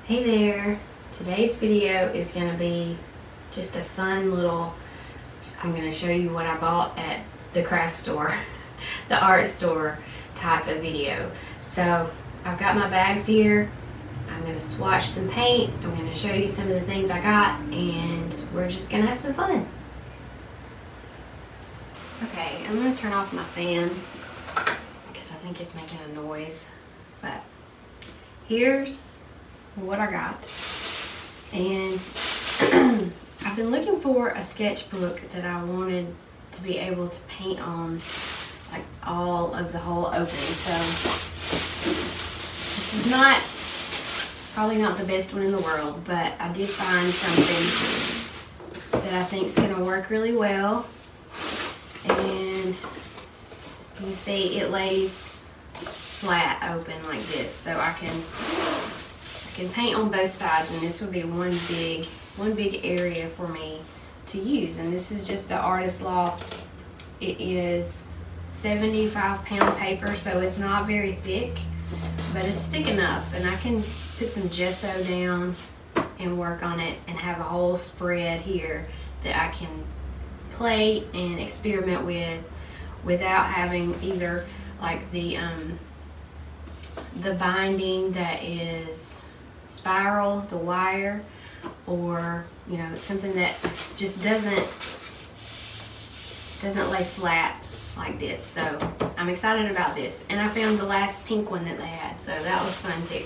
Hey there! Today's video is going to be just a fun little, I'm going to show you what I bought at the craft store, the art store type of video. So I've got my bags here, I'm going to swatch some paint, I'm going to show you some of the things I got, and we're just going to have some fun. Okay, I'm going to turn off my fan because I think it's making a noise, but here's what I got. And I've been looking for a sketchbook that I wanted to be able to paint on, like all of the whole opening. So this is probably not the best one in the world, but I did find something that I think is going to work really well. And you can see it lays flat open like this, so I can paint on both sides, and this would be one big area for me to use. And this is just the Artist Loft. It is 75-pound paper, so it's not very thick, but it's thick enough, and I can put some gesso down and work on it and have a whole spread here that I can play and experiment with without having either like the binding that is spiral, the wire, or something that just doesn't lay flat like this. So I'm excited about this, and I found the last pink one that they had, so that was fun too.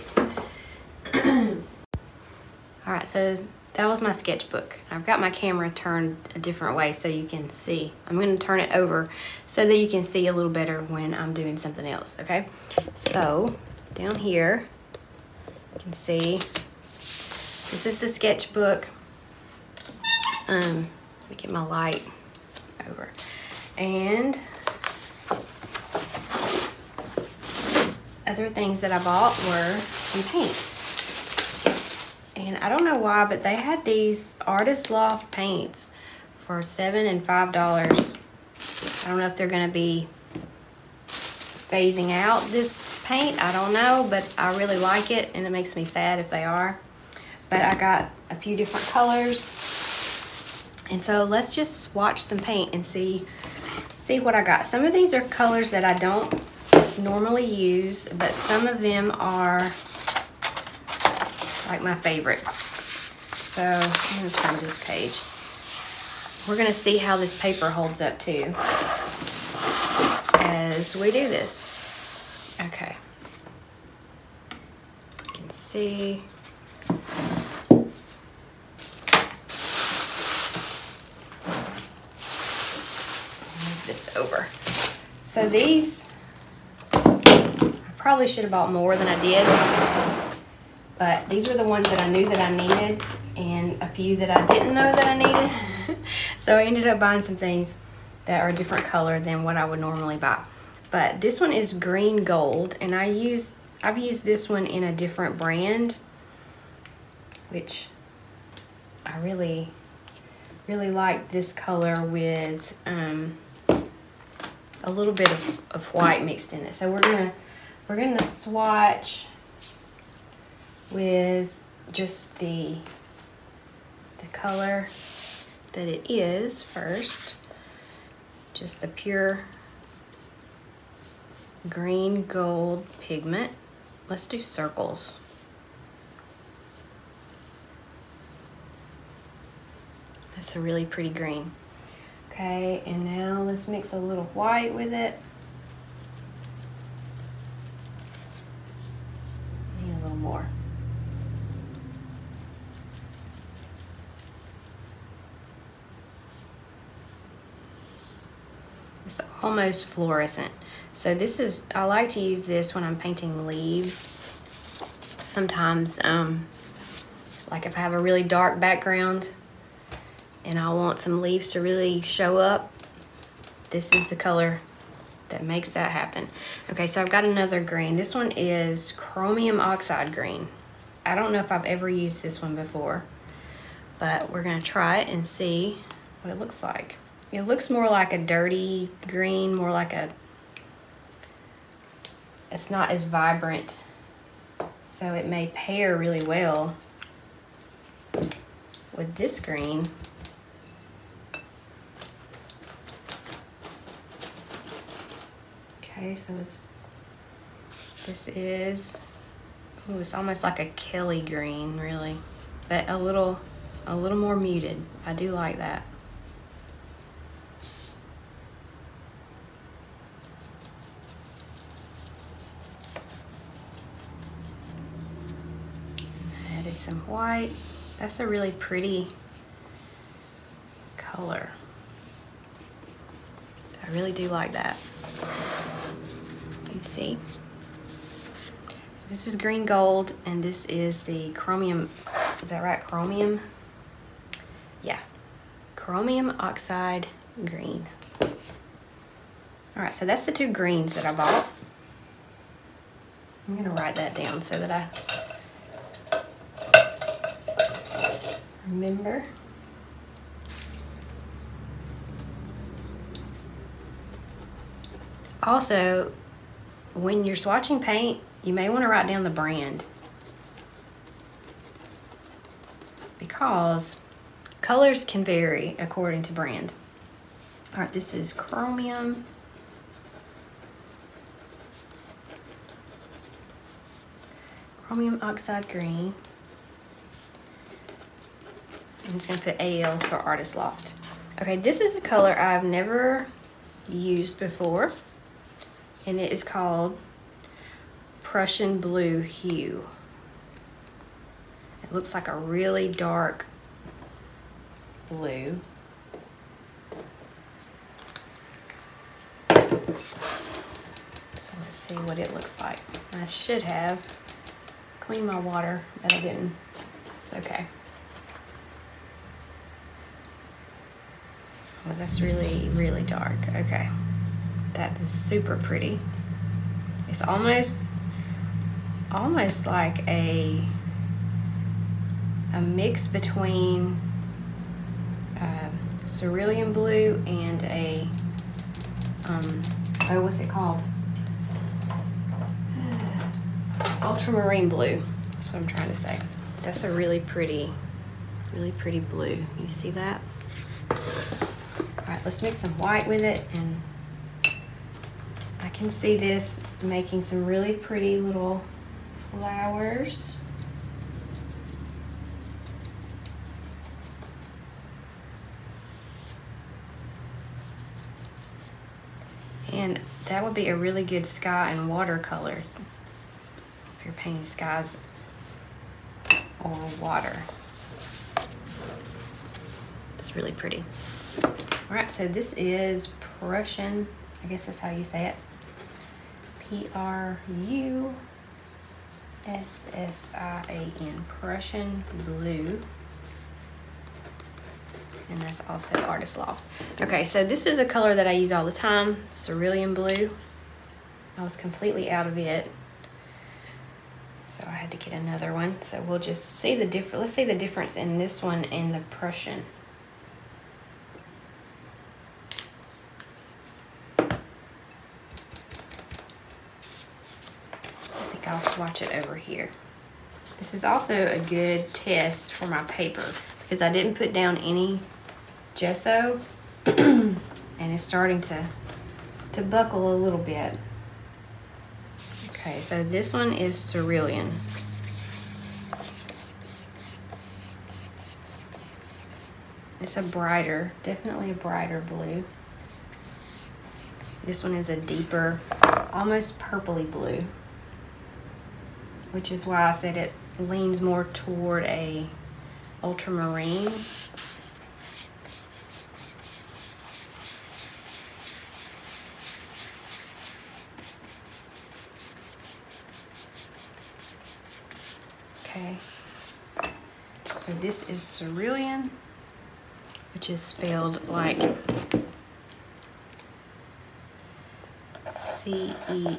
All right, so that was my sketchbook. I've got my camera turned a different way so you can see. I'm going to turn it over so that you can see a little better when I'm doing something else, okay? So down here you can see this is the sketchbook. Let me get my light over. And other things that I bought were some paint. And I don't know why, but they had these Artist Loft paints for $7 and $5. I don't know if they're going to be phasing out this paint. I don't know, but I really like it, and it makes me sad if they are. But I got a few different colors. And so let's just swatch some paint and see what I got. Some of these are colors that I don't normally use, but some of them are like my favorites. So I'm going to turn this page. We're going to see how this paper holds up too as we do this. Okay. You can see. Move this over. So these, I probably should have bought more than I did. But these were the ones that I knew that I needed, and a few that I didn't know that I needed. So I ended up buying some things that are a different color than what I would normally buy. But this one is green gold, and I've used this one in a different brand, which I really like this color with a little bit of white mixed in it. So we're gonna swatch with just the color that it is first, just the pure green gold pigment. Let's do circles. That's a really pretty green. Okay, and now let's mix a little white with it. Need a little more. It's almost fluorescent. So this is, I like to use this when I'm painting leaves. Sometimes, like if I have a really dark background and I want some leaves to really show up, this is the color that makes that happen. Okay, so I've got another green. This one is chromium oxide green. I don't know if I've ever used this one before, but we're gonna try it and see what it looks like. It looks more like a dirty green, more like a, it's not as vibrant So it may pair really well with this green. Okay, so this is, ooh, it's almost like a Kelly green, really, but a little more muted. I do like that. Added some white. That's a really pretty color. I really do like that. You see? This is green gold, and this is the chromium. Is that right? Chromium? Yeah. Chromium oxide green. All right, so that's the two greens that I bought. I'm gonna write that down so that I remember. Also, when you're swatching paint, you may want to write down the brand, because colors can vary according to brand. All right, this is chromium. Chromium oxide green. I'm just gonna put AL for Artist Loft. Okay, this is a color I've never used before, and it is called Prussian Blue Hue. It looks like a really dark blue. So let's see what it looks like. I should have cleaned my water, but I didn't. It's okay. Oh, that's really, really dark. Okay. That is super pretty. It's almost like a mix between cerulean blue and a oh, what's it called? Ultramarine blue. That's what I'm trying to say. That's a really pretty blue. You see that? All right, let's mix some white with it, and I can see this making some really pretty little flowers. And that would be a really good sky and watercolor if you're painting skies or water. It's really pretty. All right, so this is Prussian, I guess that's how you say it. P-R-U-S-S-I-A-N, Prussian Blue. And that's also Artist Loft. Okay, so this is a color that I use all the time, cerulean blue. I was completely out of it, so I had to get another one. So we'll just see the difference. Let's see the difference in this one and the Prussian. I'll swatch it over here. This is also a good test for my paper because I didn't put down any gesso and it's starting to buckle a little bit. Okay, so this one is cerulean. It's a brighter, definitely a brighter blue. This one is a deeper, almost purpley blue, which is why I said it leans more toward a ultramarine. Okay, so this is cerulean, which is spelled like C-E-R-U-L-E-A-N.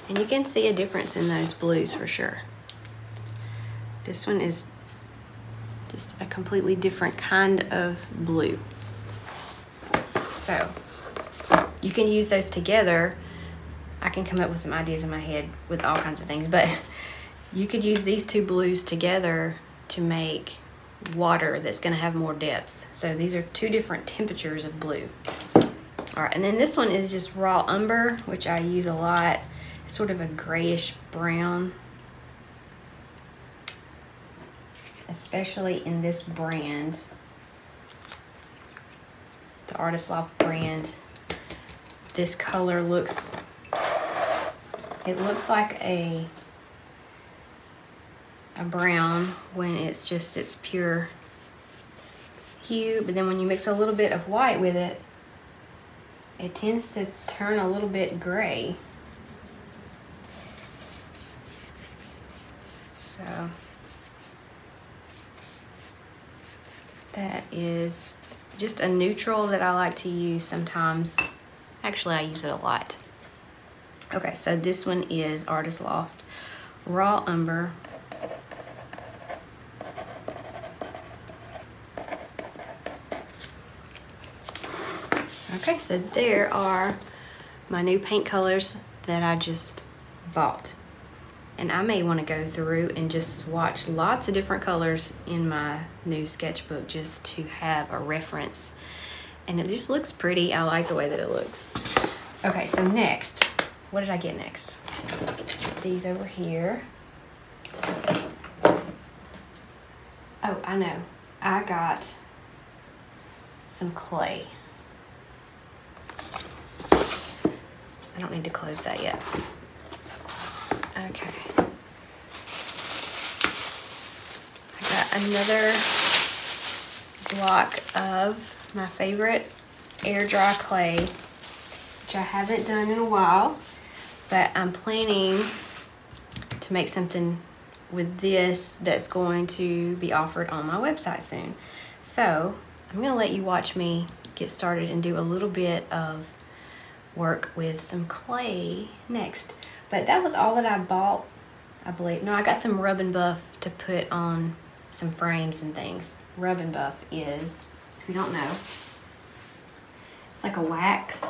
And you can see a difference in those blues for sure. This one is just a completely different kind of blue. So You can use those together. I can come up with some ideas in my head with all kinds of things, but you could use these two blues together to make water that's going to have more depth. So these are two different temperatures of blue. All right, and then this one is just raw umber, which I use a lot. It's sort of a grayish brown, especially in this brand, the Artist Loft brand. This color looks, it looks like a brown when it's just its pure hue, but then when you mix a little bit of white with it, it tends to turn a little bit gray. So that is just a neutral that I like to use sometimes. Actually, I use it a lot. Okay, so this one is Artist Loft Raw Umber. Okay, so there are my new paint colors that I just bought. And I may want to go through and just swatch lots of different colors in my new sketchbook just to have a reference. And it just looks pretty. I like the way that it looks. Okay, so next, what did I get next? Let's put these over here. Oh, I know. I got some clay. I don't need to close that yet. Okay. I got another block of my favorite air dry clay, which I haven't done in a while, but I'm planning to make something with this that's going to be offered on my website soon. So I'm gonna let you watch me get started and do a little bit of work with some clay next. But that was all that I bought, I believe. No, I got some Rub and Buff to put on some frames and things. Rub and Buff is, if you don't know, it's like a wax.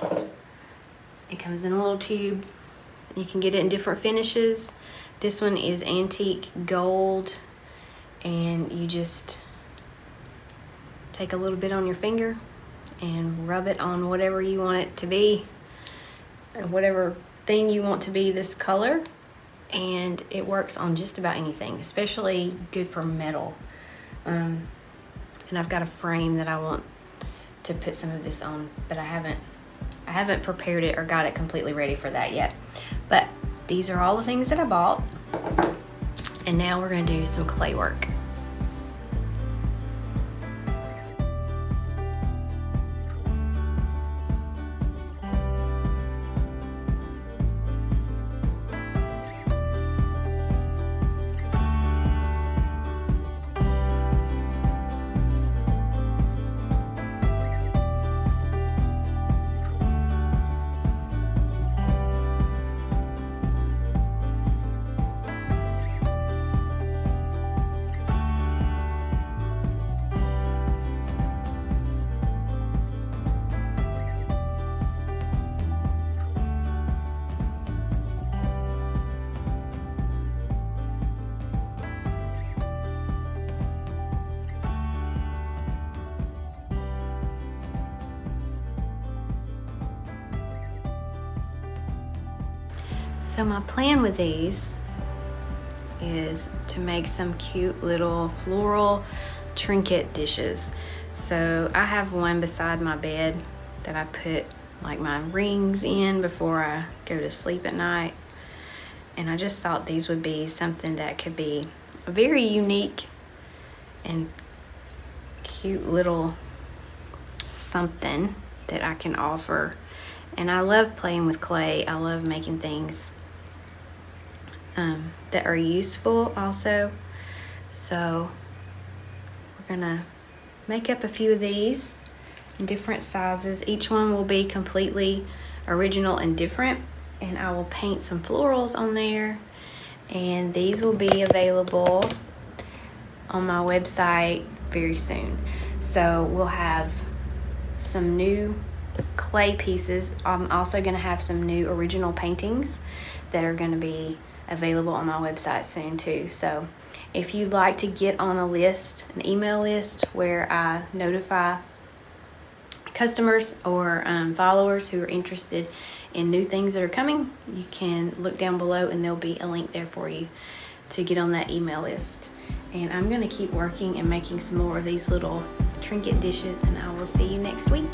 It comes in a little tube. You can get it in different finishes. This one is antique gold, and you just take a little bit on your finger and rub it on whatever you want it to be, or whatever thing you want to be this color, and it works on just about anything, especially good for metal. And I've got a frame that I want to put some of this on, but I haven't prepared it or got it completely ready for that yet. But these are all the things that I bought, and now we're going to do some clay work. So my plan with these is to make some cute little floral trinket dishes. So I have one beside my bed that I put like my rings in before I go to sleep at night. And I just thought these would be something that could be a very unique and cute little something that I can offer. And I love playing with clay. I love making things that are useful also. So we're gonna make up a few of these in different sizes. Each one will be completely original and different, and I will paint some florals on there, and these will be available on my website very soon. So we'll have some new clay pieces. I'm also going to have some new original paintings that are going to be available on my website soon too. So if you'd like to get on a list, an email list where I notify customers or followers who are interested in new things that are coming, you can look down below and there'll be a link there for you to get on that email list. And I'm going to keep working and making some more of these little trinket dishes, and I will see you next week.